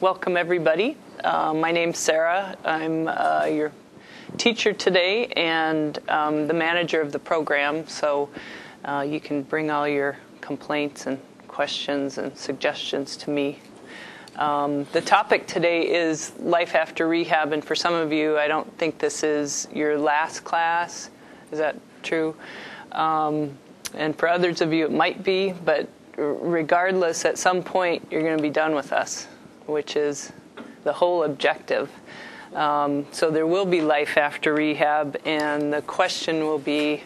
Welcome, everybody. My name's Sarah. I'm your teacher today and the manager of the program, so you can bring all your complaints and questions and suggestions to me. The topic today is life after rehab, and for some of you, I don't think this is your last class. Is that true? And for others of you, it might be, but regardless, at some point, you're going to be done with us, which is the whole objective. So there will be life after rehab, and the question will be,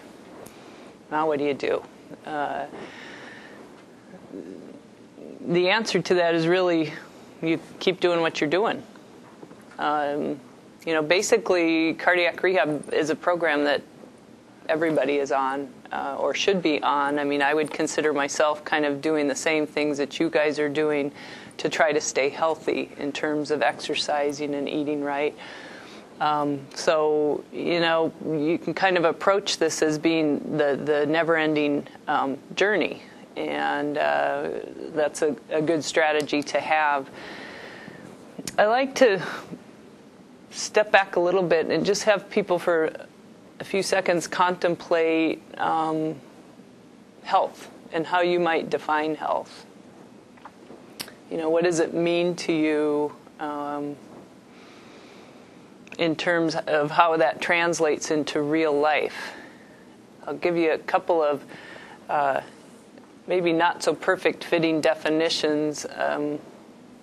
now what do you do? The answer to that is really, you keep doing what you're doing. Basically, cardiac rehab is a program that everybody is on, or should be on. I mean, I would consider myself kind of doing the same things that you guys are doing to try to stay healthy in terms of exercising and eating right. So, you can kind of approach this as being the never-ending journey, and that's a good strategy to have. I like to step back a little bit and just have people for a few seconds contemplate health and how you might define health. What does it mean to you in terms of how that translates into real life? I'll give you a couple of maybe not so perfect fitting definitions. The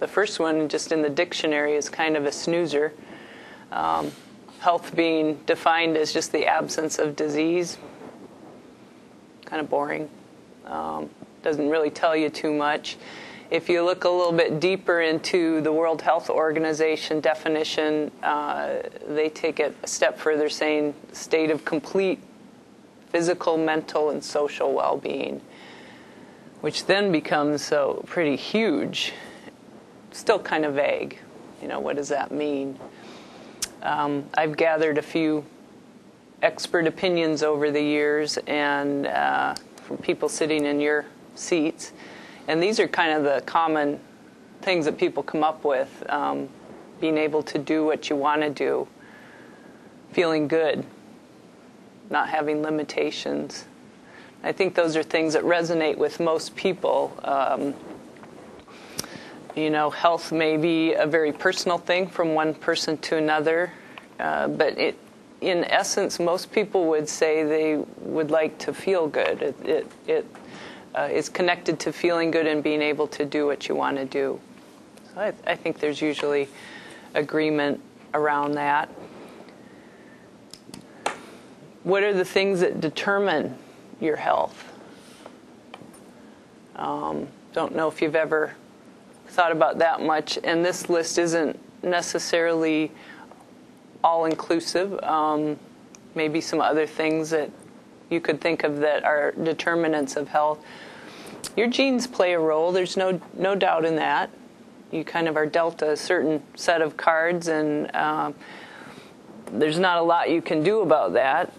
first one, just in the dictionary, is kind of a snoozer. Health being defined as just the absence of disease. Kind of boring. Doesn't really tell you too much. If you look a little bit deeper into the World Health Organization definition, they take it a step further, saying state of complete physical, mental, and social well-being, which then becomes so pretty huge. Still kind of vague. What does that mean? I've gathered a few expert opinions over the years, and from people sitting in your seats. And these are kind of the common things that people come up with. Being able to do what you want to do. Feeling good. Not having limitations. I think those are things that resonate with most people. Health may be a very personal thing from one person to another, but in essence, most people would say they would like to feel good. It is connected to feeling good and being able to do what you want to do. So I think there's usually agreement around that. What are the things that determine your health? Don't know if you've ever thought about that much, and this list isn't necessarily all-inclusive. Maybe some other things that you could think of that are determinants of health. Your genes play a role. There's no doubt in that. You kind of are dealt a certain set of cards, and there's not a lot you can do about that.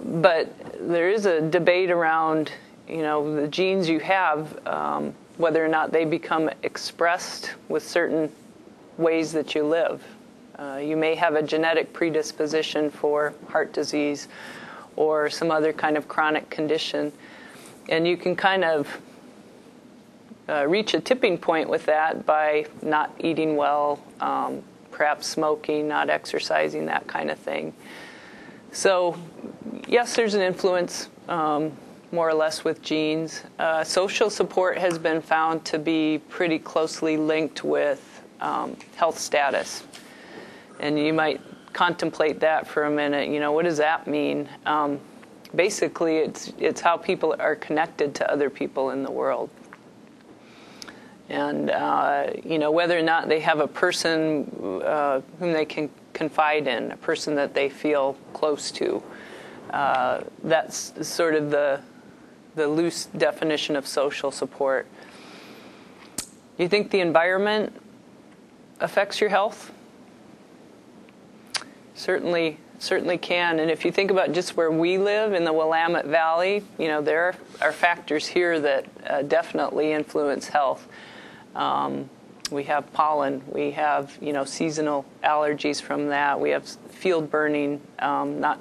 But there is a debate around, the genes you have, whether or not they become expressed with certain ways that you live. You may have a genetic predisposition for heart disease or some other kind of chronic condition, and you can kind of reach a tipping point with that by not eating well, perhaps smoking, not exercising, that kind of thing. So, yes, there's an influence, more or less, with genes. Social support has been found to be pretty closely linked with health status. And you might contemplate that for a minute. What does that mean? Basically, it's how people are connected to other people in the world. And, whether or not they have a person whom they can confide in, a person that they feel close to. That's sort of the loose definition of social support. You think the environment affects your health? Certainly can. And if you think about just where we live in the Willamette Valley, there are factors here that definitely influence health. We have pollen. We have, seasonal allergies from that. We have field burning, not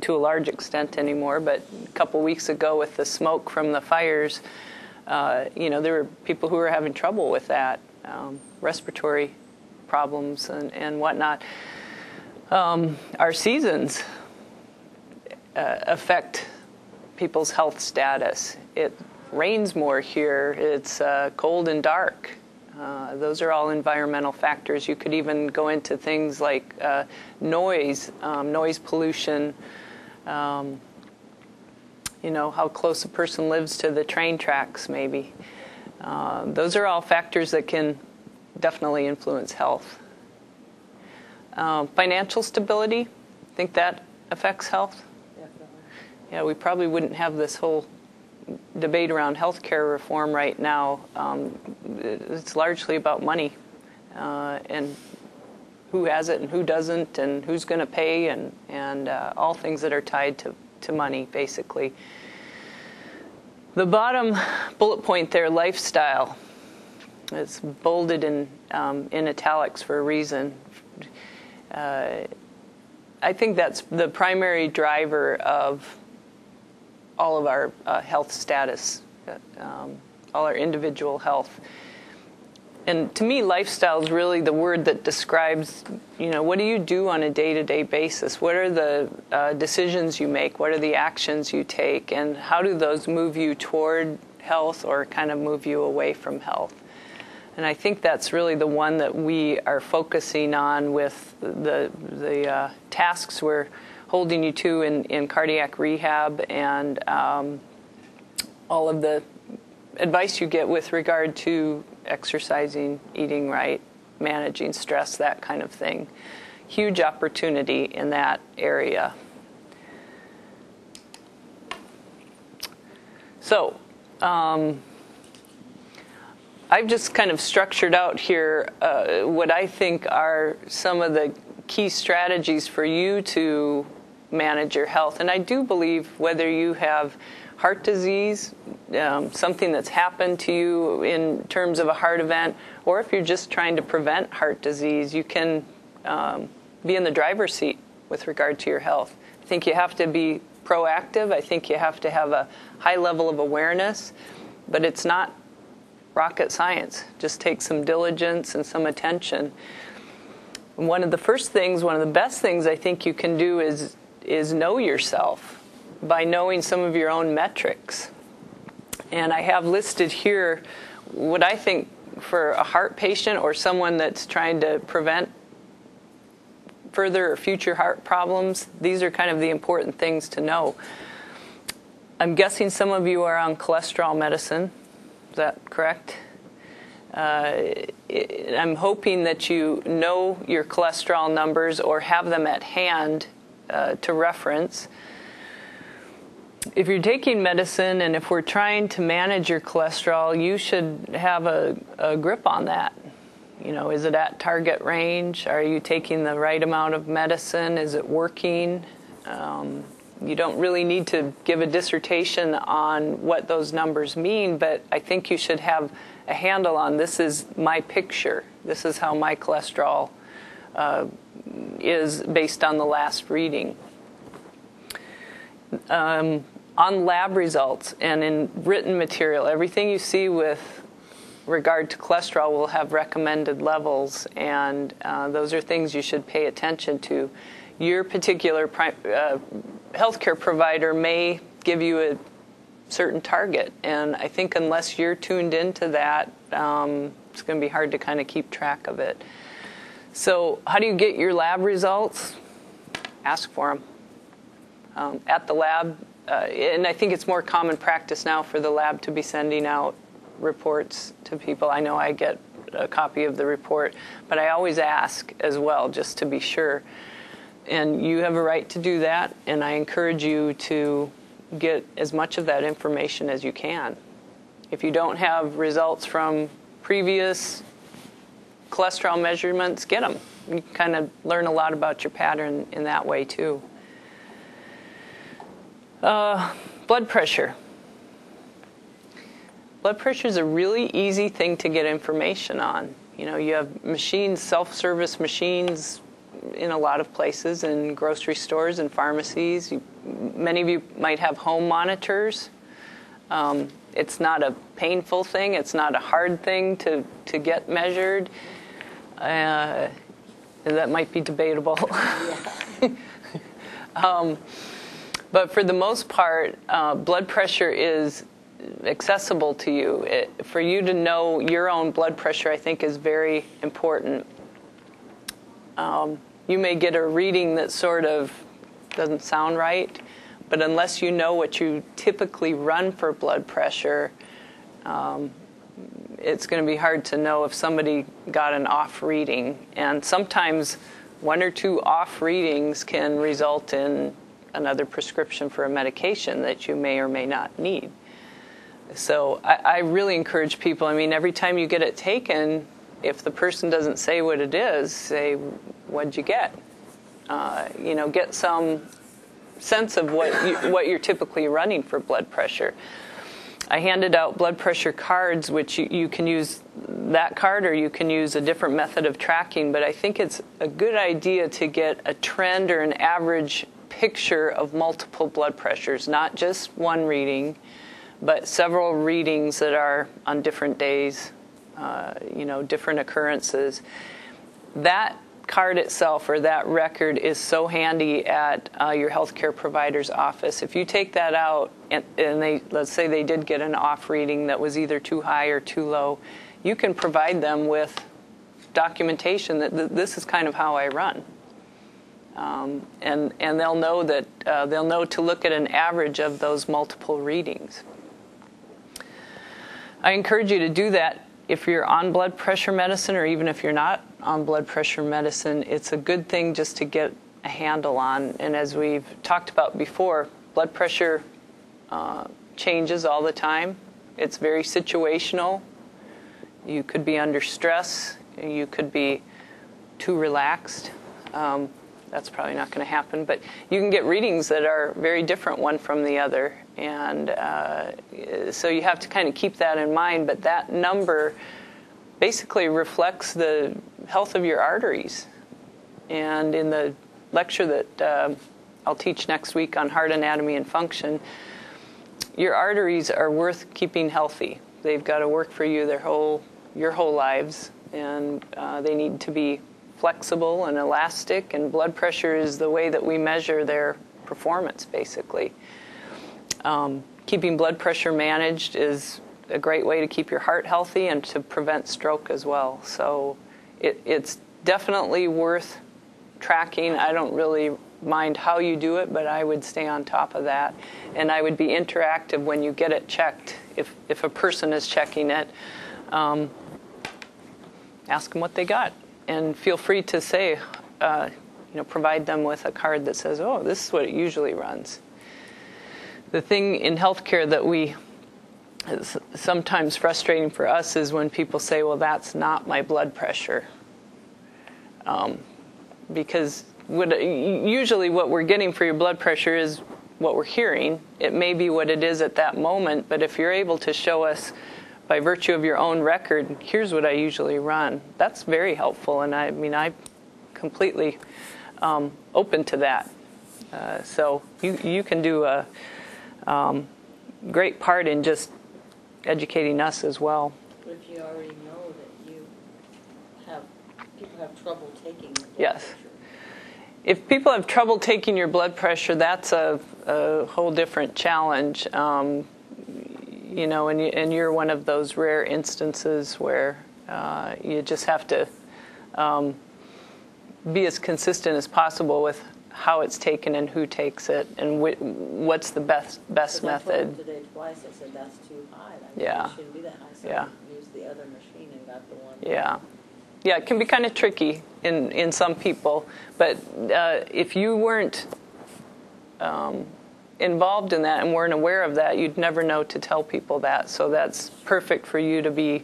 to a large extent anymore, but a couple weeks ago with the smoke from the fires, there were people who were having trouble with that, respiratory problems and whatnot. Our seasons affect people's health status. It rains more here. It's cold and dark. Those are all environmental factors. You could even go into things like noise pollution, how close a person lives to the train tracks maybe. Those are all factors that can definitely influence health. Financial stability, think that affects health? Definitely. Yeah, we probably wouldn't have this whole debate around healthcare reform right now. It's largely about money and who has it and who doesn't and who's going to pay and all things that are tied to money, basically. The bottom bullet point there, lifestyle. It's bolded in italics for a reason. I think that's the primary driver of all of our health status, all our individual health. And to me, lifestyle is really the word that describes, what do you do on a day-to-day basis? What are the decisions you make? What are the actions you take? And how do those move you toward health or kind of move you away from health? And I think that's really the one that we are focusing on with the tasks we're holding you to in cardiac rehab and all of the advice you get with regard to exercising, eating right, managing stress, that kind of thing. Huge opportunity in that area. So, I've just kind of structured out here what I think are some of the key strategies for you to manage your health. And I do believe whether you have heart disease, something that's happened to you in terms of a heart event, or if you're just trying to prevent heart disease, you can be in the driver's seat with regard to your health. I think you have to be proactive. I think you have to have a high level of awareness, but it's not rocket science. Just take some diligence and some attention. And one of the best things I think you can do is know yourself by knowing some of your own metrics. And I have listed here what I think for a heart patient or someone that's trying to prevent further or future heart problems, these are kind of the important things to know. I'm guessing some of you are on cholesterol medicine. Is that correct? I'm hoping that you know your cholesterol numbers or have them at hand to reference. If you're taking medicine and if we're trying to manage your cholesterol, you should have a grip on that. Is it at target range? Are you taking the right amount of medicine? Is it working? You don't really need to give a dissertation on what those numbers mean, but I think you should have a handle on this is my picture. This is how my cholesterol is based on the last reading. On lab results and in written material, everything you see with regard to cholesterol will have recommended levels, and those are things you should pay attention to. Your particular healthcare provider may give you a certain target, and I think unless you're tuned into that, it's going to be hard to kind of keep track of it. So how do you get your lab results? Ask for them at the lab, and I think it's more common practice now for the lab to be sending out reports to people. I know I get a copy of the report, but I always ask as well just to be sure. And you have a right to do that, and I encourage you to get as much of that information as you can. If you don't have results from previous cholesterol measurements, get them. You can kind of learn a lot about your pattern in that way too. Blood pressure. blood pressure is a really easy thing to get information on. You know, you have machines, self-service machines in a lot of places, in grocery stores and pharmacies. Many of you might have home monitors. It's not a painful thing. It's not a hard thing to get measured. That might be debatable. But for the most part, blood pressure is accessible to you. For you to know your own blood pressure, I think, is very important. You may get a reading that sort of doesn't sound right, but unless you know what you typically run for blood pressure, it's going to be hard to know if somebody got an off reading. And sometimes one or two off readings can result in another prescription for a medication that you may or may not need. So I really encourage people, I mean, every time you get it taken, if the person doesn't say what it is, say, what'd you get? You know, get some sense of what you're typically running for blood pressure. I handed out blood pressure cards, which you can use that card or you can use a different method of tracking, but I think it's a good idea to get a trend or an average picture of multiple blood pressures, not just one reading, but several readings that are on different days, you know, different occurrences. That card itself or that record is so handy at your healthcare provider's office. If you take that out and they, let's say they did get an off reading that was either too high or too low, you can provide them with documentation that this is kind of how I run. And they'll know that they'll know to look at an average of those multiple readings. I encourage you to do that if you're on blood pressure medicine, or even if you're not on blood pressure medicine. It's a good thing just to get a handle on. And as we've talked about before, blood pressure changes all the time. It's very situational. You could be under stress. You could be too relaxed. That's probably not going to happen, but you can get readings that are very different one from the other, and so you have to kind of keep that in mind. But that number basically reflects the health of your arteries. And in the lecture that I'll teach next week on heart anatomy and function, your arteries are worth keeping healthy. They've got to work for you your whole lives, and they need to be flexible and elastic, and blood pressure is the way that we measure their performance, basically. Keeping blood pressure managed is a great way to keep your heart healthy and to prevent stroke as well. So it's definitely worth tracking. I don't really mind how you do it, but I would stay on top of that. And I would be interactive when you get it checked. If a person is checking it, ask them what they got. And feel free to say, provide them with a card that says, oh, this is what it usually runs. The thing in healthcare that is sometimes frustrating for us is when people say, well, that's not my blood pressure. Because usually what we're getting for your blood pressure is what we're hearing. It may be what it is at that moment, but if you're able to show us by virtue of your own record, here's what I usually run, that's very helpful. And I'm completely open to that. So you can do a great part in just educating us as well. But if you already know that people have trouble taking your blood yes. pressure. If people have trouble taking your blood pressure, that's a whole different challenge. And you're one of those rare instances where you just have to be as consistent as possible with how it's taken and who takes it and what's the best method. I told him today twice. I said that's too high. It shouldn't be that high. So I used the other machine and got the one. Yeah, it can be kind of tricky in some people, but if you weren't involved in that and weren't aware of that, you'd never know to tell people that. So that's perfect for you to be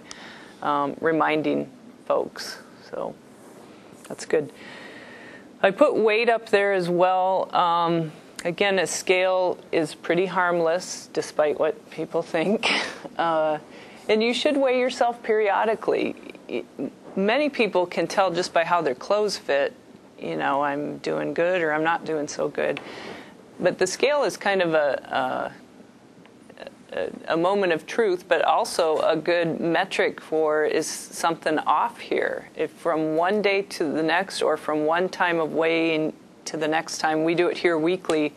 reminding folks. So that's good. I put weight up there as well. Again, a scale is pretty harmless, despite what people think. And you should weigh yourself periodically. Many people can tell just by how their clothes fit, I'm doing good or I'm not doing so good. But the scale is kind of a moment of truth, but also a good metric for, is something off here? If from one day to the next, or from one time of weighing to the next time, we do it here weekly,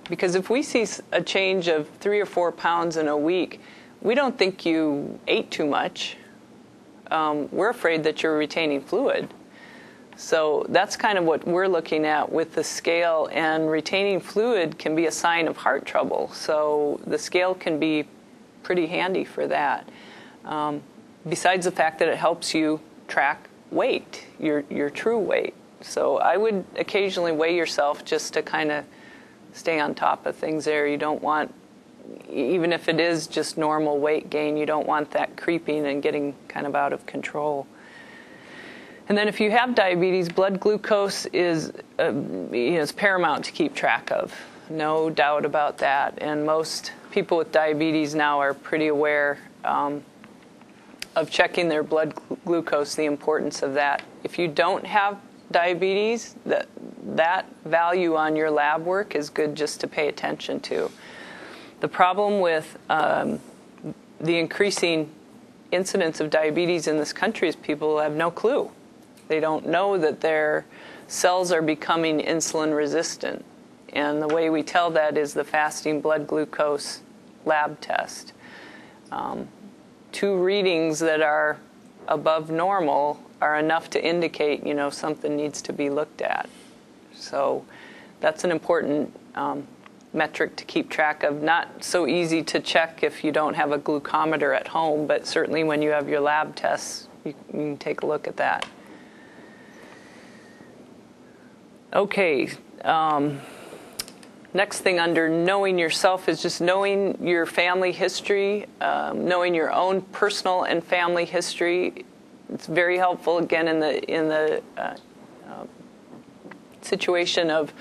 because if we see a change of 3 or 4 pounds in a week, we don't think you ate too much. We're afraid that you're retaining fluid. So that's kind of what we're looking at with the scale, and retaining fluid can be a sign of heart trouble. So the scale can be pretty handy for that. Besides the fact that it helps you track weight, your true weight. So I would occasionally weigh yourself just to kind of stay on top of things there. You don't want, even if it is just normal weight gain, you don't want that creeping and getting kind of out of control. And then if you have diabetes, blood glucose is is paramount to keep track of. No doubt about that. And most people with diabetes now are pretty aware of checking their blood glucose, the importance of that. If you don't have diabetes, that value on your lab work is good just to pay attention to. The problem with the increasing incidence of diabetes in this country is people have no clue. They don't know that their cells are becoming insulin resistant. And the way we tell that is the fasting blood glucose lab test. 2 readings that are above normal are enough to indicate, something needs to be looked at. So that's an important metric to keep track of. Not so easy to check if you don't have a glucometer at home, but certainly when you have your lab tests, you can take a look at that. Okay, next thing under knowing yourself is just knowing your family history, knowing your own personal and family history. It's very helpful, again, in the situation of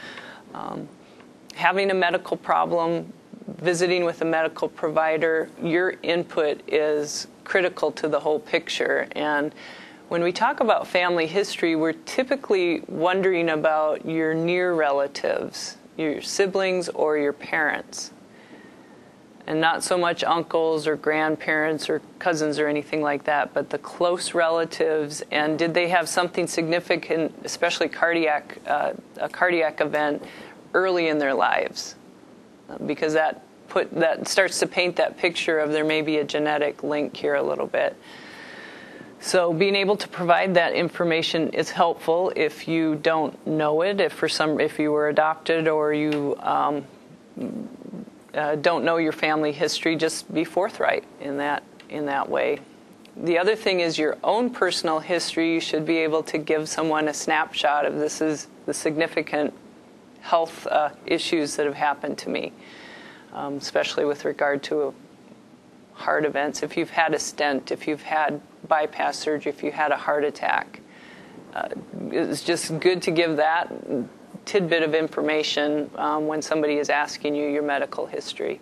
having a medical problem, visiting with a medical provider. Your input is critical to the whole picture. And when we talk about family history, we're typically wondering about your near relatives, your siblings or your parents, and not so much uncles or grandparents or cousins or anything like that, but the close relatives. And did they have something significant, especially a cardiac event, early in their lives? Because that starts to paint that picture of there may be a genetic link here a little bit. So being able to provide that information is helpful if you don't know it, if you were adopted or you don't know your family history. Just be forthright in that way. The other thing is your own personal history. You should be able to give someone a snapshot of, this is the significant health issues that have happened to me, especially with regard to heart events. If you've had a stent, if you've had bypass surgery, if you had a heart attack, it's just good to give that tidbit of information when somebody is asking you your medical history.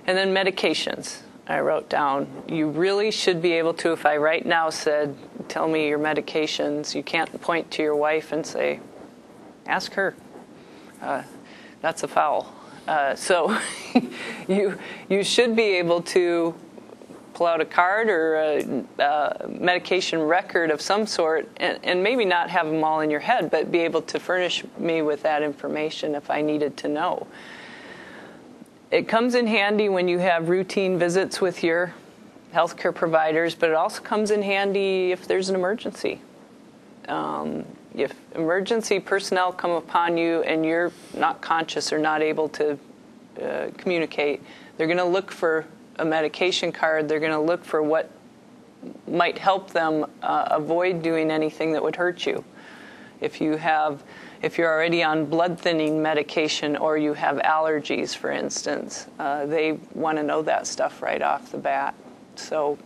And then medications. I wrote down, you really should be able to, if I right now said, tell me your medications, you can't point to your wife and say, ask her. That's a foul. So you should be able to pull out a card or a medication record of some sort, and maybe not have them all in your head, but be able to furnish me with that information if I needed to know. It comes in handy when you have routine visits with your healthcare providers, but it also comes in handy if there's an emergency. If emergency personnel come upon you and you're not conscious or not able to communicate, they're going to look for a medication card. They're going to look for what might help them avoid doing anything that would hurt you. If you're already on blood thinning medication or you have allergies, for instance, they want to know that stuff right off the bat. So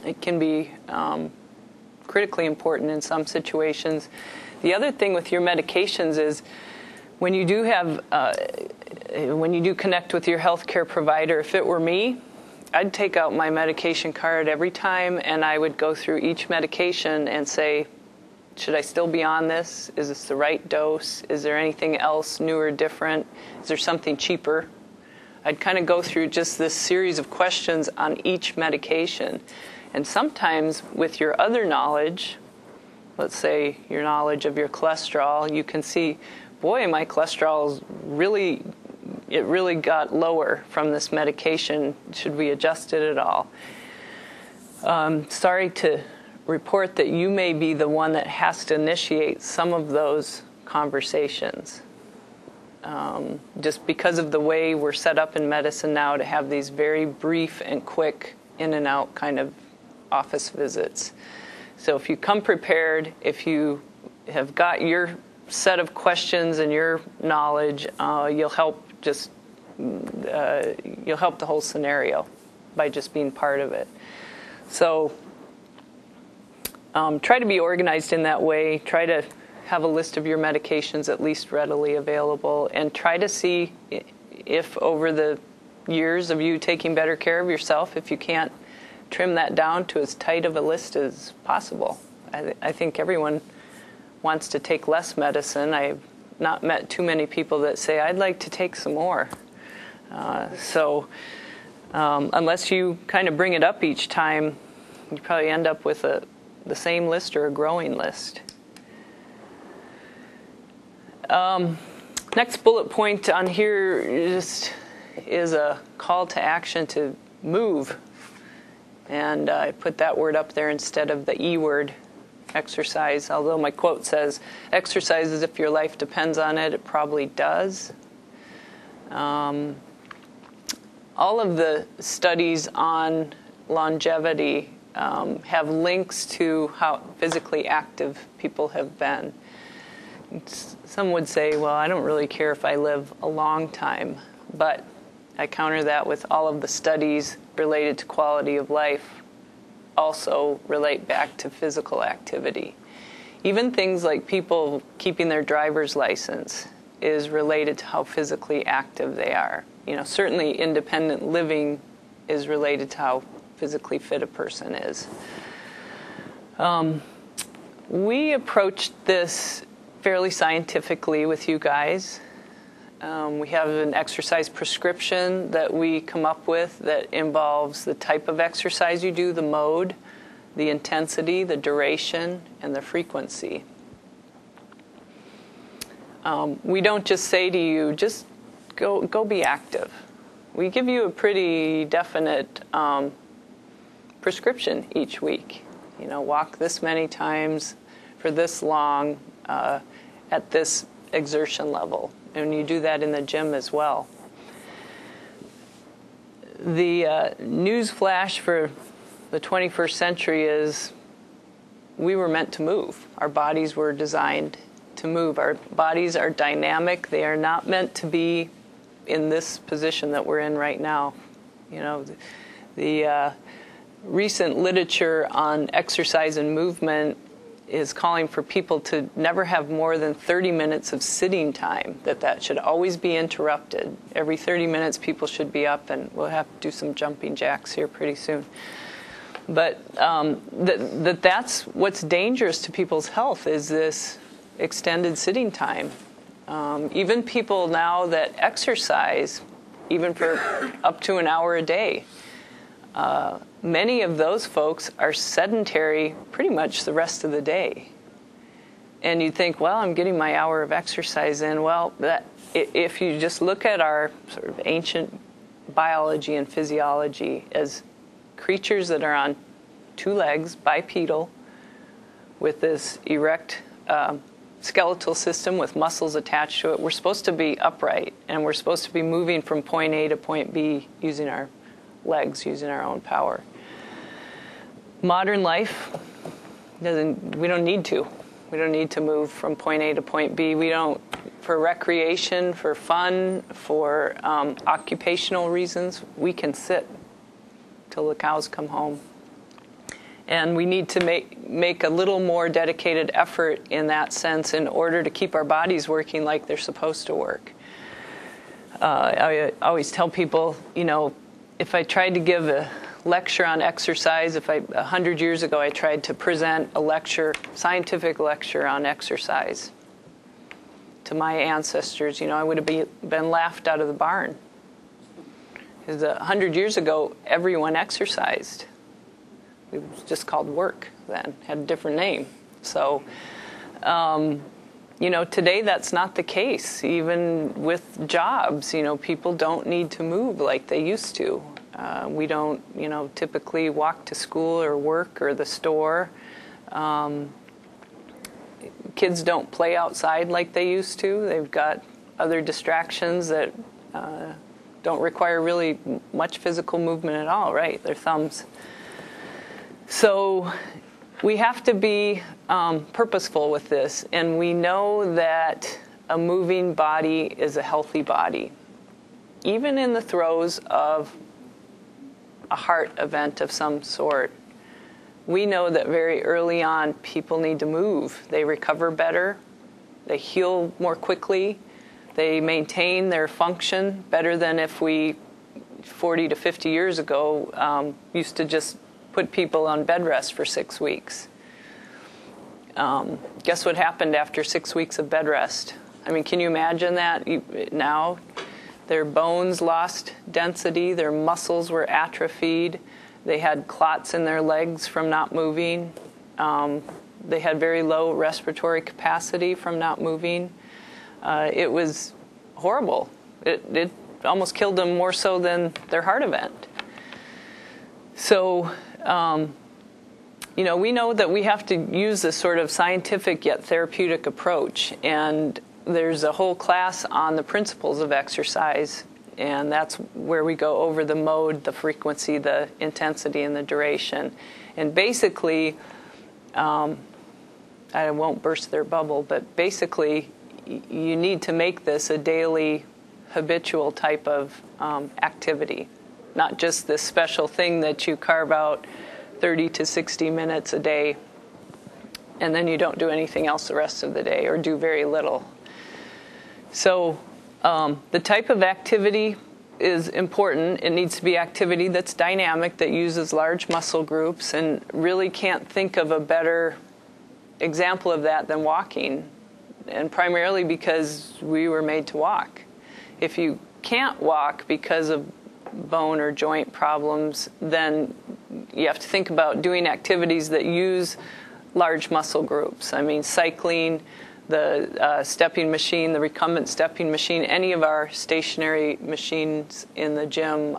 it can be critically important in some situations. The other thing with your medications is when you do connect with your healthcare provider, if it were me, I'd take out my medication card every time, and I would go through each medication and say, should I still be on this? Is this the right dose? Is there anything else new or different? Is there something cheaper? I'd kind of go through just this series of questions on each medication. And sometimes with your other knowledge, let's say your knowledge of your cholesterol, you can see, boy, my cholesterol really got lower from this medication. Should we adjust it at all? Sorry to report that you may be the one that has to initiate some of those conversations. Just because of the way we're set up in medicine now to have these very brief and quick in and out kind of office visits. So if you come prepared, if you have got your set of questions and your knowledge, you'll help the whole scenario by just being part of it. So try to be organized in that way. Try to have a list of your medications at least readily available, and try to see if over the years of you taking better care of yourself, if you can't trim that down to as tight of a list as possible. I think everyone wants to take less medicine. I've not met too many people that say, I'd like to take some more. Unless you kind of bring it up each time, you probably end up with the same list or a growing list. Next bullet point on here just is a call to action to move. And I put that word up there instead of the E word, exercise. Although my quote says, exercise as if your life depends on it, it probably does. All of the studies on longevity have links to how physically active people have been. Some would say, well, I don't really care if I live a long time, but I counter that with all of the studies related to quality of life also relate back to physical activity. Even things like people keeping their driver's license is related to how physically active they are. You know, certainly independent living is related to how physically fit a person is. We approached this fairly scientifically with you guys. We have an exercise prescription that we come up with that involves the type of exercise you do, the mode, the intensity, the duration, and the frequency. We don't just say to you, just go be active. We give you a pretty definite prescription each week. You know, walk this many times for this long at this exertion level. And you do that in the gym as well. The news flash for the 21st century is we were meant to move. Our bodies were designed to move. Our bodies are dynamic. They are not meant to be in this position that we're in right now. You know, the recent literature on exercise and movement is calling for people to never have more than 30 minutes of sitting time, that should always be interrupted. Every 30 minutes people should be up, and we'll have to do some jumping jacks here pretty soon. But that's what's dangerous to people's health, is this extended sitting time. Even people now that exercise, even for up to an hour a day, many of those folks are sedentary pretty much the rest of the day. And you'd think, well, I'm getting my hour of exercise in. Well, if you just look at our sort of ancient biology and physiology as creatures that are on two legs, bipedal, with this erect skeletal system with muscles attached to it, we're supposed to be upright, and we're supposed to be moving from point A to point B using our legs, using our own power. Modern life we don't need to. We don't need to move from point A to point B. We don't, for recreation, for fun, for occupational reasons, we can sit till the cows come home. And we need to make a little more dedicated effort in that sense in order to keep our bodies working like they're supposed to work. I always tell people, if I tried to give a lecture on exercise, 100 years ago I tried to present a lecture, scientific lecture on exercise to my ancestors, I would have been laughed out of the barn. Because 100 years ago, everyone exercised. It was just called work then, had a different name. So, today that's not the case. Even with jobs, people don't need to move like they used to. We don't, typically walk to school or work or the store. Kids don't play outside like they used to. They've got other distractions that don't require really much physical movement at all, right? Their thumbs. So we have to be purposeful with this, and we know that a moving body is a healthy body. Even in the throes of a heart event of some sort, we know that very early on people need to move. They recover better, they heal more quickly, they maintain their function better than if we, 40 to 50 years ago, used to just put people on bed rest for 6 weeks. Guess what happened after 6 weeks of bed rest? I mean, can you imagine that now? Their bones lost density, their muscles were atrophied, they had clots in their legs from not moving, they had very low respiratory capacity from not moving. It was horrible. It almost killed them more so than their heart event. So, we know that we have to use this sort of scientific yet therapeutic approach, and there's a whole class on the principles of exercise, and that's where we go over the mode, the frequency, the intensity, and the duration. And basically, I won't burst their bubble, but basically you need to make this a daily, habitual type of activity, not just this special thing that you carve out 30 to 60 minutes a day and then you don't do anything else the rest of the day or do very little. So the type of activity is important. It needs to be activity that's dynamic, that uses large muscle groups, and really can't think of a better example of that than walking, and primarily because we were made to walk. If you can't walk because of bone or joint problems, then you have to think about doing activities that use large muscle groups. I mean, cycling, the stepping machine, the recumbent stepping machine, any of our stationary machines in the gym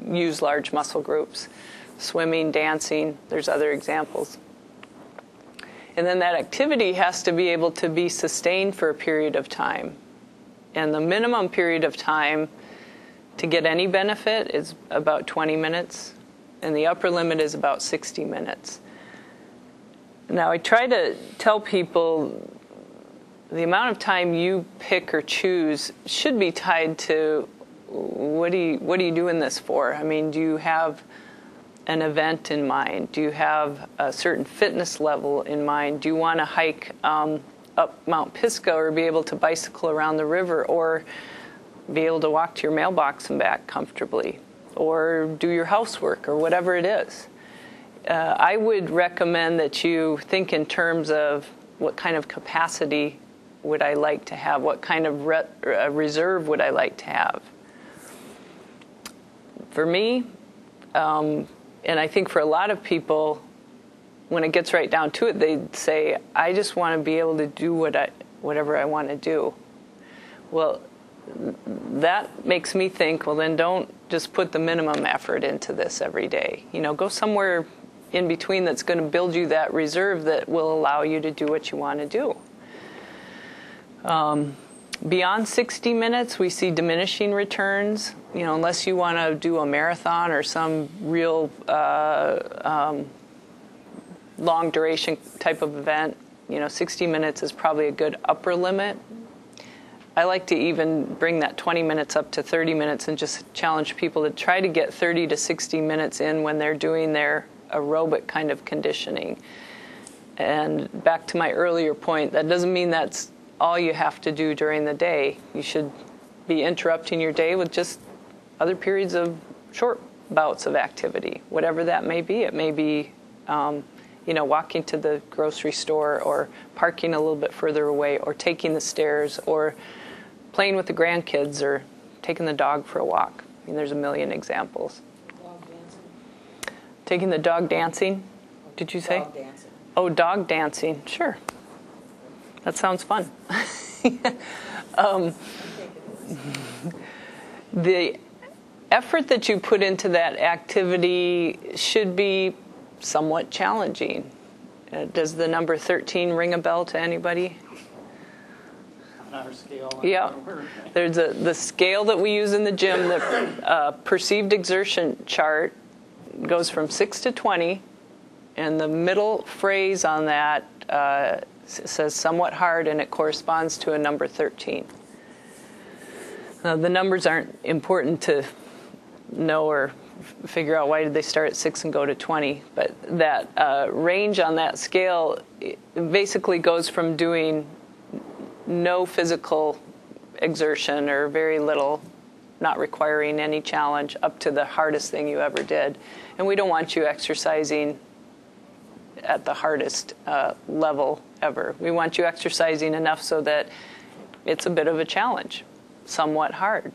use large muscle groups. Swimming, dancing, there's other examples. And then that activity has to be able to be sustained for a period of time. And the minimum period of time to get any benefit is about 20 minutes, and the upper limit is about 60 minutes. Now, I try to tell people the amount of time you pick or choose should be tied to what are you doing this for? I mean, do you have an event in mind? Do you have a certain fitness level in mind? Do you want to hike up Mount Pisgah, or be able to bicycle around the river, or be able to walk to your mailbox and back comfortably, or do your housework, or whatever it is? I would recommend that you think in terms of what kind of capacity would I like to have, what kind of reserve would I like to have. For me, and I think for a lot of people, when it gets right down to it, they'd say, I just want to be able to do whatever I want to do. Well, that makes me think, well, then don't just put the minimum effort into this every day. Go somewhere in between that's going to build you that reserve that will allow you to do what you want to do. Beyond 60 minutes, we see diminishing returns. Unless you want to do a marathon or some real long duration type of event, 60 minutes is probably a good upper limit. I like to even bring that 20 minutes up to 30 minutes and just challenge people to try to get 30 to 60 minutes in when they're doing their aerobic kind of conditioning. And back to my earlier point, that doesn't mean that's all you have to do during the day. You should be interrupting your day with just other periods of short bouts of activity, whatever that may be. It may be, walking to the grocery store, or parking a little bit further away, or taking the stairs, or playing with the grandkids, or taking the dog for a walk. I mean, there's a million examples. Dog dancing. Taking the dog dancing, did you say? Dog dancing. Oh, dog dancing, sure. That sounds fun. The effort that you put into that activity should be somewhat challenging. Does the number 13 ring a bell to anybody? On our scale. Yeah. There's the scale that we use in the gym, the perceived exertion chart, goes from 6 to 20, and the middle phrase on that says somewhat hard, and it corresponds to a number 13. Now, the numbers aren't important to know or figure out why did they start at 6 and go to 20, but that range on that scale basically goes from doing no physical exertion or very little, not requiring any challenge, up to the hardest thing you ever did. And we don't want you exercising at the hardest level ever. We want you exercising enough so that it's a bit of a challenge, somewhat hard.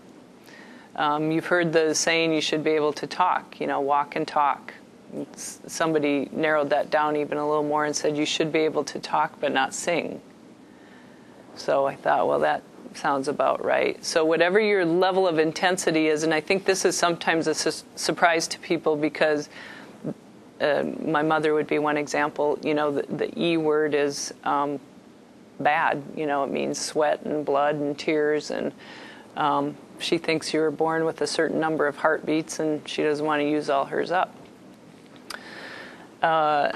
You've heard the saying, you should be able to talk, walk and talk. Somebody narrowed that down even a little more and said you should be able to talk but not sing. So I thought, well, that sounds about right. So whatever your level of intensity is, and I think this is sometimes a surprise to people because my mother would be one example. The E word is bad. It means sweat and blood and tears, and she thinks you were born with a certain number of heartbeats, and she doesn't want to use all hers up. The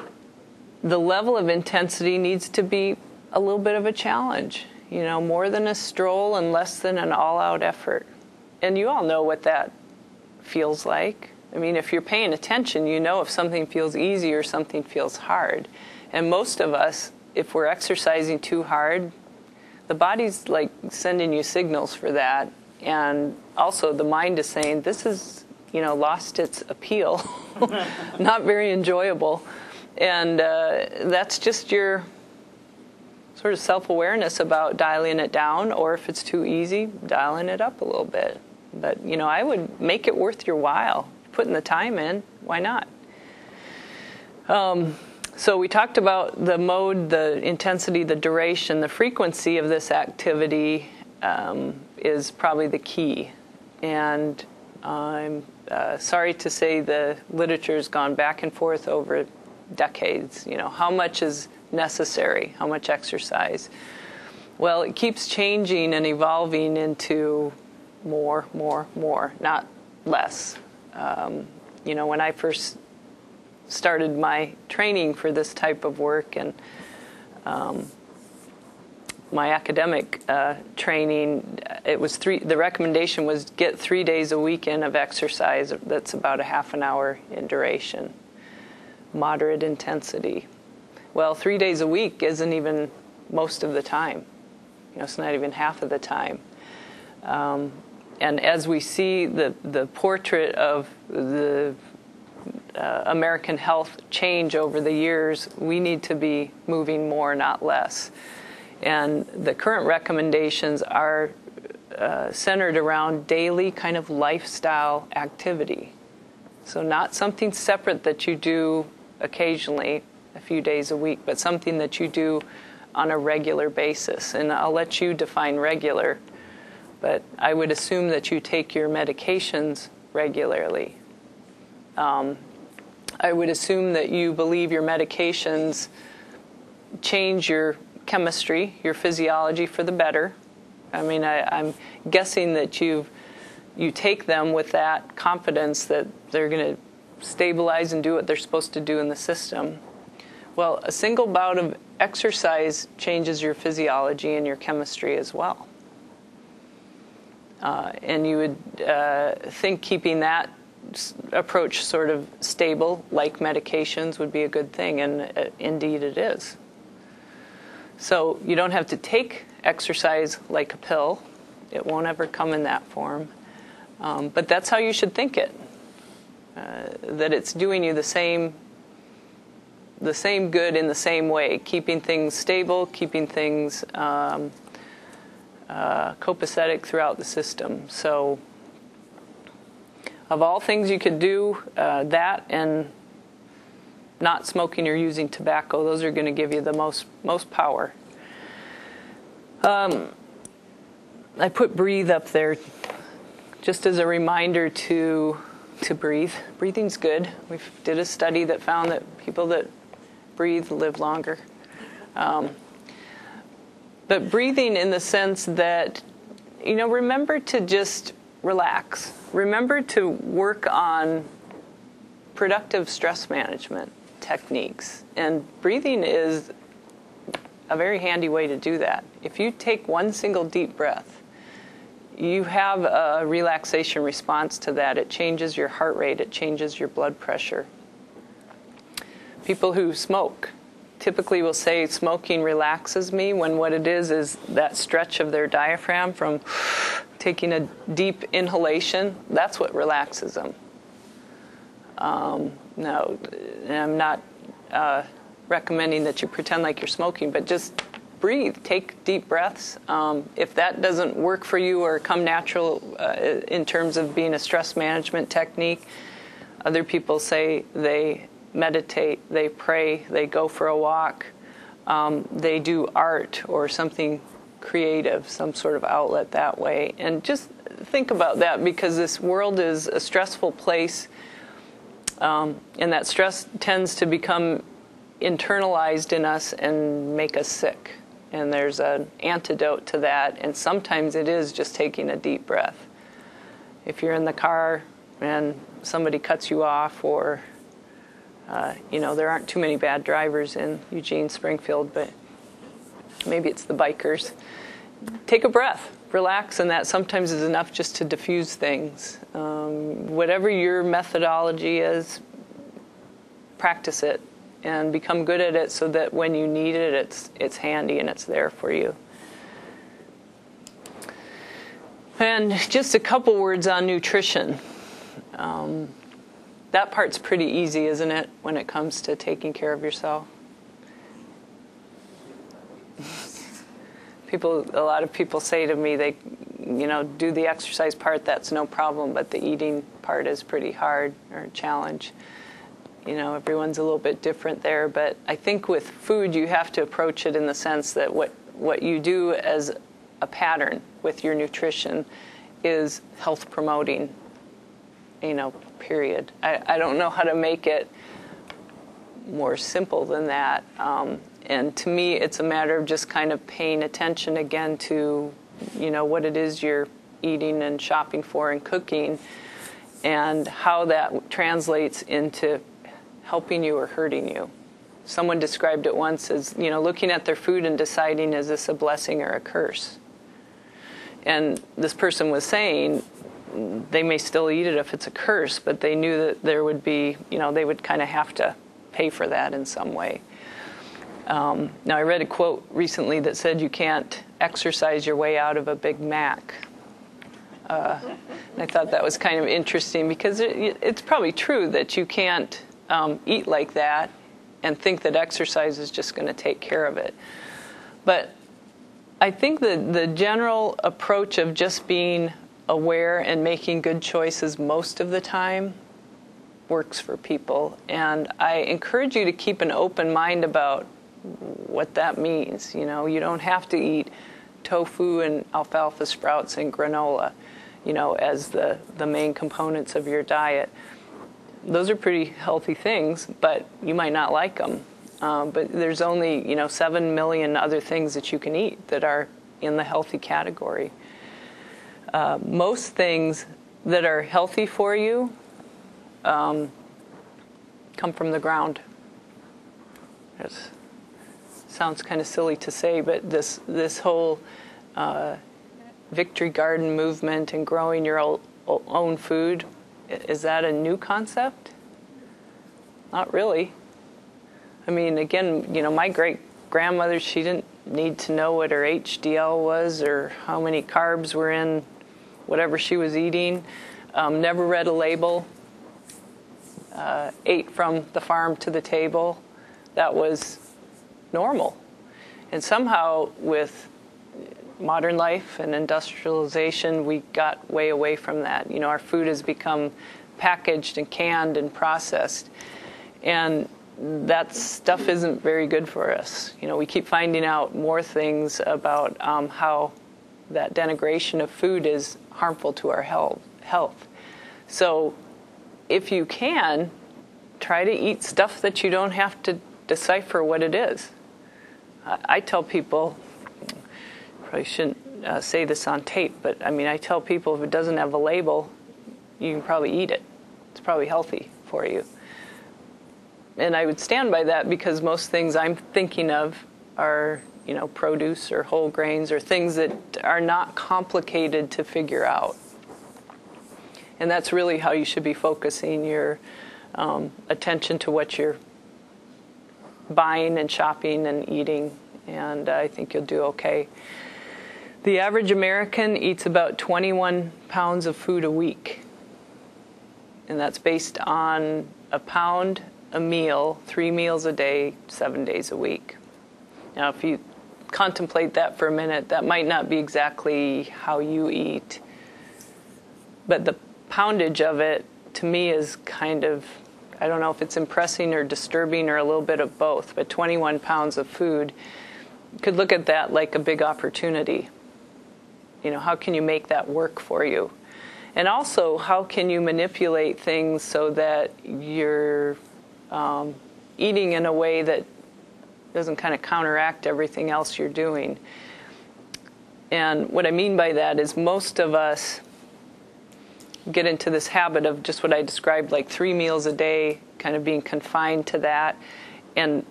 level of intensity needs to be a little bit of a challenge, more than a stroll and less than an all-out effort. And you all know what that feels like. I mean, if you're paying attention, you know if something feels easy or something feels hard. And most of us, if we're exercising too hard, the body's like sending you signals for that. And also the mind is saying, this is, lost its appeal, not very enjoyable. And that's just your sort of self-awareness about dialing it down, or if it's too easy, dialing it up a little bit. But, I would make it worth your while. Putting the time in, why not? So we talked about the mode, the intensity, the duration, the frequency of this activity is probably the key. And I'm sorry to say the literature's gone back and forth over decades. How much is necessary? How much exercise? Well, it keeps changing and evolving into more, not less. When I first started my training for this type of work and my academic training, the recommendation was get 3 days a week in of exercise that's about a half an hour in duration, moderate intensity. Well, 3 days a week isn't even most of the time. It's not even half of the time. And as we see the portrait of the American health change over the years, we need to be moving more, not less. And the current recommendations are centered around daily kind of lifestyle activity. So not something separate that you do occasionally, a few days a week, but something that you do on a regular basis. And I'll let you define regular. But I would assume that you take your medications regularly. I would assume that you believe your medications change your chemistry, your physiology for the better. I mean, I'm guessing that you take them with that confidence that they're going to stabilize and do what they're supposed to do in the system. Well, a single bout of exercise changes your physiology and your chemistry as well. And you would think keeping that approach sort of stable, like medications, would be a good thing, and indeed it is. So you don't have to take exercise like a pill. It won't ever come in that form. But that's how you should think it, that it's doing you the same good in the same way, keeping things stable, keeping things copacetic throughout the system. So of all things you could do, that and not smoking or using tobacco, those are going to give you the most power. I put breathe up there just as a reminder to breathe. Breathing's good. We did a study that found that people that breathe live longer. But breathing in the sense that, remember to just relax. Remember to work on productive stress management techniques. And breathing is a very handy way to do that. If you take one single deep breath, you have a relaxation response to that. It changes your heart rate. It changes your blood pressure. People who smoke typically will say smoking relaxes me, when what it is that stretch of their diaphragm from taking a deep inhalation. That's what relaxes them. No, I'm not recommending that you pretend like you're smoking, but just breathe, take deep breaths. If that doesn't work for you or come natural in terms of being a stress management technique, other people say they meditate, they pray, they go for a walk, they do art or something creative, some sort of outlet that way. And just think about that, because this world is a stressful place, and that stress tends to become internalized in us and make us sick. And there's an antidote to that, and sometimes it is just taking a deep breath. If you're in the car and somebody cuts you off, or there aren't too many bad drivers in Eugene, Springfield, but maybe it's the bikers. Take a breath, relax, and that sometimes is enough just to diffuse things. Whatever your methodology is, practice it and become good at it so that when you need it, it's handy and it's there for you. And just a couple words on nutrition. That part's pretty easy, isn't it, when it comes to taking care of yourself? A lot of people say to me, they, do the exercise part, that's no problem, but the eating part is pretty hard or a challenge. Everyone's a little bit different there, but I think with food you have to approach it in the sense that what you do as a pattern with your nutrition is health promoting, period. I don't know how to make it more simple than that. And to me, it's a matter of just kind of paying attention again to, what it is you're eating and shopping for and cooking, and how that translates into helping you or hurting you. Someone described it once as, looking at their food and deciding, is this a blessing or a curse? And this person was saying they may still eat it if it's a curse, but they knew that there would be, they would kind of have to pay for that in some way. Now, I read a quote recently that said you can't exercise your way out of a Big Mac. And I thought that was kind of interesting, because it's probably true that you can't eat like that and think that exercise is just going to take care of it. But I think that the general approach of just being aware and making good choices most of the time works for people. And I encourage you to keep an open mind about what that means. You don't have to eat tofu and alfalfa sprouts and granola, as the main components of your diet. Those are pretty healthy things, but you might not like them. But there's only, 7 million other things that you can eat that are in the healthy category. Most things that are healthy for you come from the ground. It sounds kind of silly to say, but this whole Victory Garden movement and growing your own food Is that a new concept? Not really. I mean, again, my great-grandmother, she didn't need to know what her HDL was or how many carbs were in whatever she was eating. Never read a label. Ate from the farm to the table. That was normal. And somehow with modern life and industrialization, we got way away from that. Our food has become packaged and canned and processed. And that stuff isn't very good for us. We keep finding out more things about how that denigration of food is harmful to our health. So if you can, try to eat stuff that you don't have to decipher what it is. I tell people, probably shouldn't say this on tape, but I tell people if it doesn't have a label, you can probably eat it. It's probably healthy for you. And I would stand by that because most things I'm thinking of are, produce or whole grains or things that are not complicated to figure out. And that's really how you should be focusing your attention to what you're buying and shopping and eating. And I think you'll do okay. The average American eats about 21 pounds of food a week. And that's based on a pound a meal, 3 meals a day, 7 days a week. Now, if you contemplate that for a minute, that might not be exactly how you eat. But the poundage of it, to me, is kind of, I don't know if it's impressing or disturbing or a little bit of both, but 21 pounds of food, you could look at that like a big opportunity. How can you make that work for you? And also, how can you manipulate things so that you're eating in a way that doesn't kind of counteract everything else you're doing. And what I mean by that is most of us get into this habit of just what I described, like 3 meals a day, kind of being confined to that. And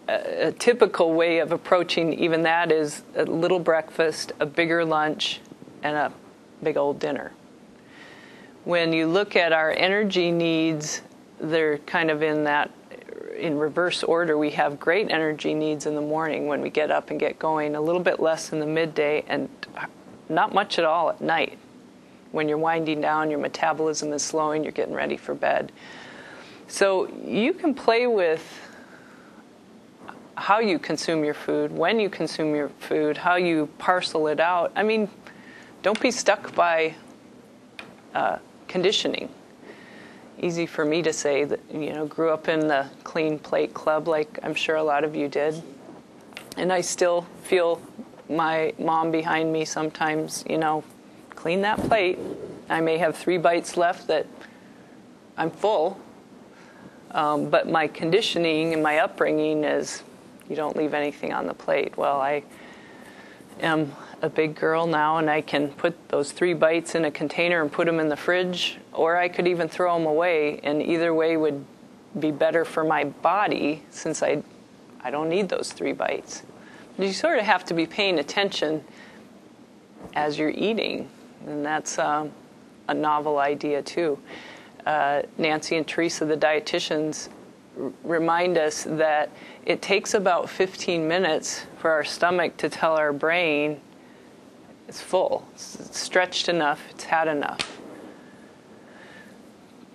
a typical way of approaching even that is a little breakfast, a bigger lunch, and a big old dinner. When you look at our energy needs, they're kind of in reverse order. We have great energy needs in the morning when we get up and get going, a little bit less in the midday, and not much at all at night. When you're winding down, your metabolism is slowing, you're getting ready for bed. So you can play with how you consume your food, when you consume your food, how you parcel it out. Don't be stuck by conditioning. Easy for me to say that, grew up in the clean plate club like I'm sure a lot of you did. And I still feel my mom behind me sometimes, clean that plate. I may have 3 bites left that I'm full. But my conditioning and my upbringing is you don't leave anything on the plate. Well, I am a big girl now, and I can put those 3 bites in a container and put them in the fridge, or I could even throw them away, and either way would be better for my body since I don't need those 3 bites. But you sort of have to be paying attention as you're eating, and that's a novel idea too. Nancy and Teresa, the dietitians, remind us that it takes about 15 minutes for our stomach to tell our brain it's full, it's stretched enough, it's had enough.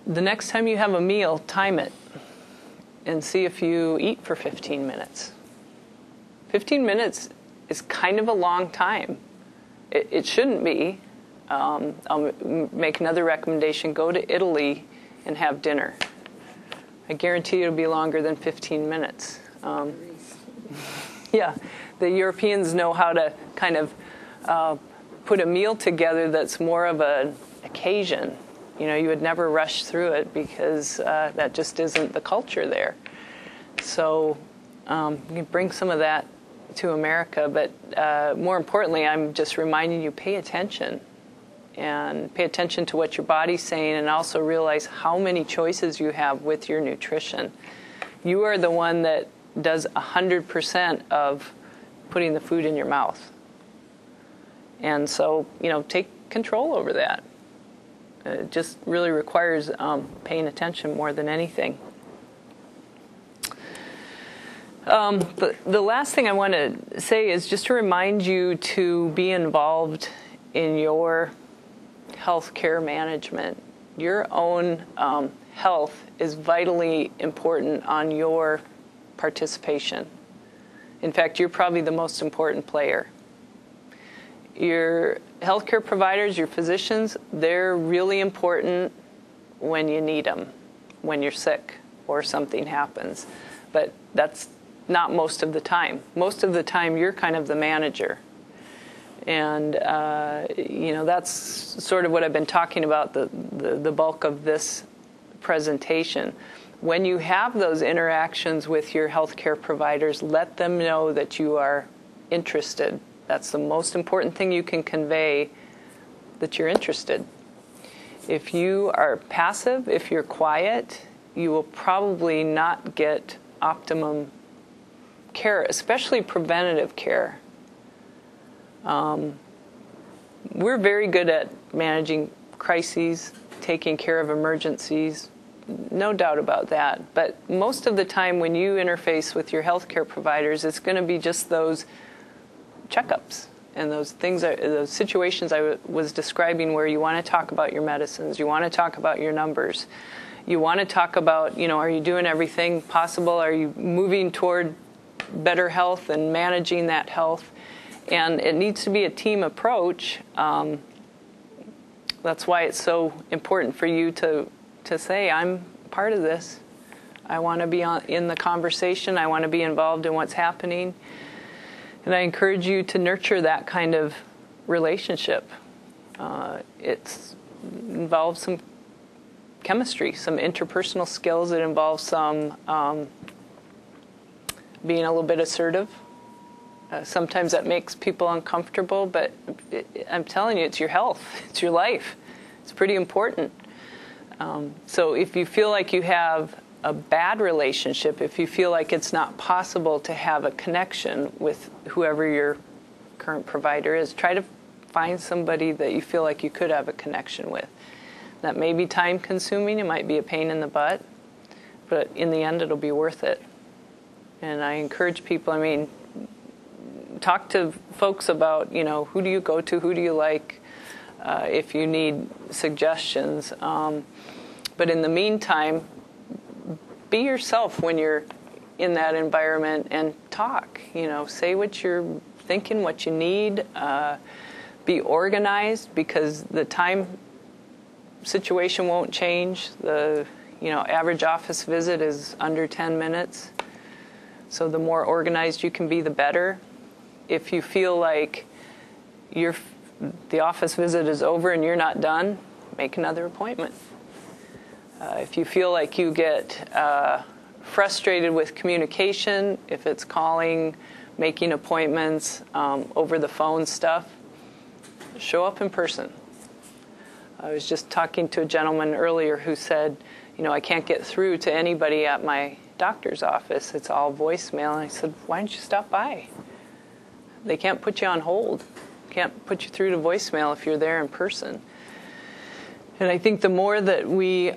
The next time you have a meal, time it and see if you eat for 15 minutes. 15 minutes is kind of a long time. It shouldn't be. I'll make another recommendation. Go to Italy and have dinner. I guarantee it'll be longer than 15 minutes. Yeah, the Europeans know how to kind of put a meal together that's more of an occasion. You would never rush through it because that just isn't the culture there. So you bring some of that to America, but more importantly, I'm just reminding you, pay attention. And pay attention to what your body's saying, and also realize how many choices you have with your nutrition. You are the one that does 100% of putting the food in your mouth. And so, take control over that. It just really requires paying attention more than anything. But the last thing I want to say is just to remind you to be involved in your health care management. Your own health is vitally important on your participation. In fact, you're probably the most important player. Your healthcare providers, your physicians, they're really important when you need them, when you're sick or something happens. But that's not most of the time. Most of the time, you're kind of the manager. And, that's sort of what I've been talking about, the bulk of this presentation. When you have those interactions with your healthcare providers, let them know that you are interested. That's the most important thing you can convey, that you're interested. If you are passive, if you're quiet, you will probably not get optimum care, especially preventative care. We're very good at managing crises, taking care of emergencies, no doubt about that. But most of the time when you interface with your healthcare providers, it's going to be just those checkups and those things, those situations I was describing where you want to talk about your medicines, you want to talk about your numbers, you want to talk about, are you doing everything possible? Are you moving toward better health and managing that health? And it needs to be a team approach. That's why it's so important for you to say, I'm part of this. I want to be in the conversation. I want to be involved in what's happening. And I encourage you to nurture that kind of relationship. It involves some chemistry, some interpersonal skills. It involves some being a little bit assertive. Sometimes that makes people uncomfortable, but I'm telling you, it's your health. It's your life. It's pretty important. So if you feel like you have a bad relationship, if you feel like it's not possible to have a connection with whoever your current provider is, try to find somebody that you feel like you could have a connection with. That may be time-consuming. It might be a pain in the butt, but in the end, it'll be worth it. And I encourage people, talk to folks about, who do you go to, who do you like, if you need suggestions. But in the meantime, be yourself when you're in that environment and talk. Say what you're thinking, what you need. Be organized, because the time situation won't change. The average office visit is under 10 minutes. So the more organized you can be, the better. If you feel like the office visit is over and you're not done, make another appointment. If you feel like you get frustrated with communication, if it's calling, making appointments, over the phone stuff, show up in person. I was just talking to a gentleman earlier who said, I can't get through to anybody at my doctor's office. It's all voicemail. And I said, why don't you stop by? They can't put you on hold. Can't put you through to voicemail if you're there in person. And I think the more that we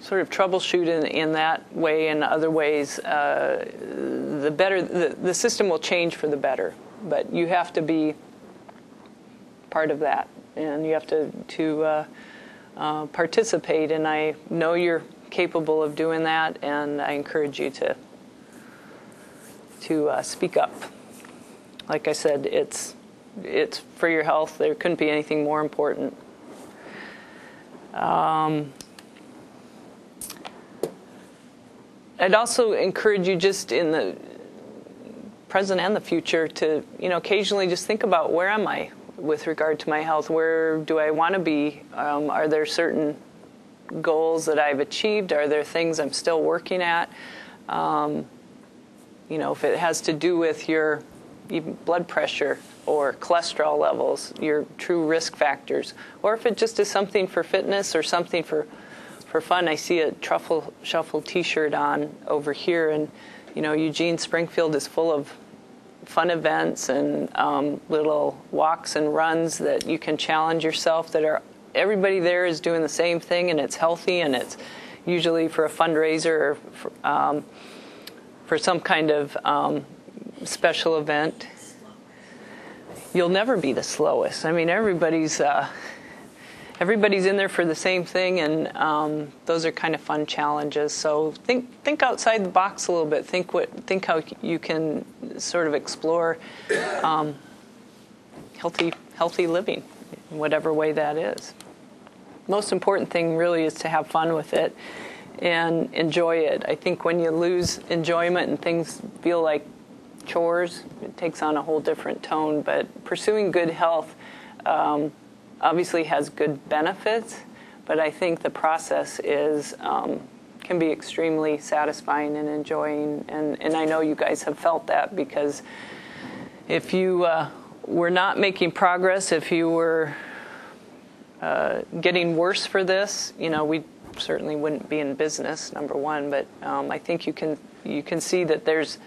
sort of troubleshoot in that way and other ways, the better the system will change for the better. But you have to be part of that, and you have to participate. And I know you're capable of doing that, and I encourage you to speak up. Like I said, it's for your health. There couldn't be anything more important. I'd also encourage you, just in the present and the future, to occasionally just think about, where am I with regard to my health? Where do I want to be? Are there certain goals that I've achieved? Are there things I'm still working at? If it has to do with your even blood pressure or cholesterol levels, your true risk factors, or if it just is something for fitness or something for fun. I see a Truffle Shuffle T-shirt on over here, and Eugene, Springfield is full of fun events and little walks and runs that you can challenge yourself, that are everybody there is doing the same thing, and it's healthy, and it's usually for a fundraiser or for some kind of special event. You'll never be the slowest. I mean, everybody's in there for the same thing, and those are kind of fun challenges. So think outside the box a little bit. Think how you can sort of explore healthy living, in whatever way that is. Most important thing really is to have fun with it and enjoy it. I think when you lose enjoyment and things feel like chores, it takes on a whole different tone. But pursuing good health obviously has good benefits, but I think the process can be extremely satisfying and enjoying, and I know you guys have felt that, because if you were not making progress, if you were getting worse for this, we certainly wouldn't be in business, number one, but I think you can see that there's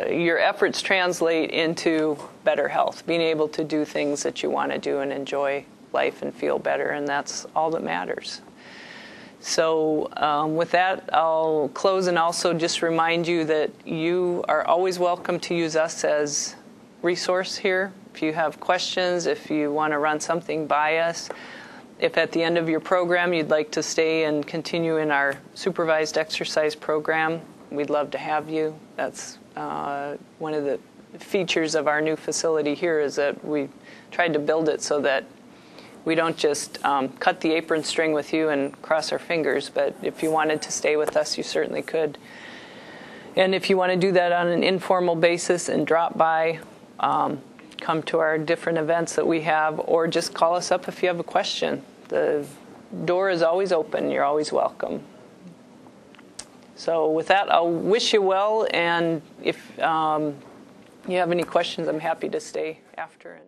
your efforts translate into better health, being able to do things that you want to do and enjoy life and feel better, and that's all that matters. So with that, I'll close and also just remind you that you are always welcome to use us as resource here. If you have questions, if you want to run something by us, if at the end of your program you'd like to stay and continue in our supervised exercise program, we'd love to have you. That's one of the features of our new facility here, is that we tried to build it so that we don't just cut the apron string with you and cross our fingers, but if you wanted to stay with us, you certainly could. And if you want to do that on an informal basis and drop by, come to our different events that we have, or just call us up if you have a question. The door is always open. You're always welcome. So with that, I'll wish you well, and if you have any questions, I'm happy to stay after.